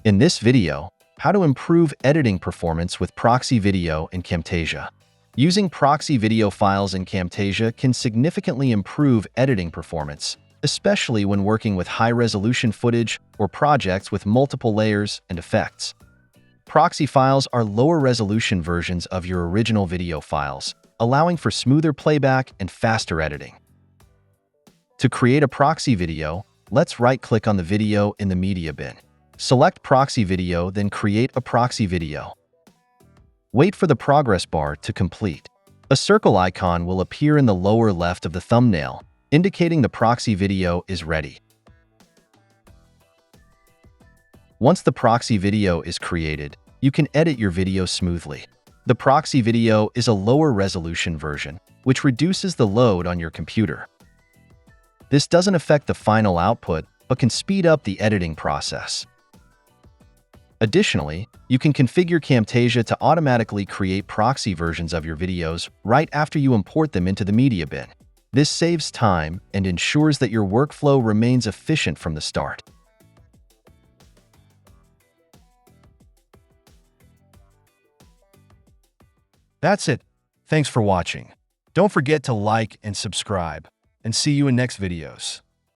In this video, how to improve editing performance with Proxy video in Camtasia. Using Proxy video files in Camtasia can significantly improve editing performance, especially when working with high-resolution footage or projects with multiple layers and effects. Proxy files are lower-resolution versions of your original video files, allowing for smoother playback and faster editing. To create a Proxy video, let's right-click on the video in the media bin. Select Proxy video, then create a Proxy video. Wait for the progress bar to complete. A circle icon will appear in the lower left of the thumbnail, indicating the Proxy video is ready. Once the Proxy video is created, you can edit your video smoothly. The Proxy video is a lower resolution version, which reduces the load on your computer. This doesn't affect the final output, but can speed up the editing process. Additionally, you can configure Camtasia to automatically create proxy versions of your videos right after you import them into the media bin. This saves time and ensures that your workflow remains efficient from the start. That's it. Thanks for watching. Don't forget to like and subscribe, and see you in next videos.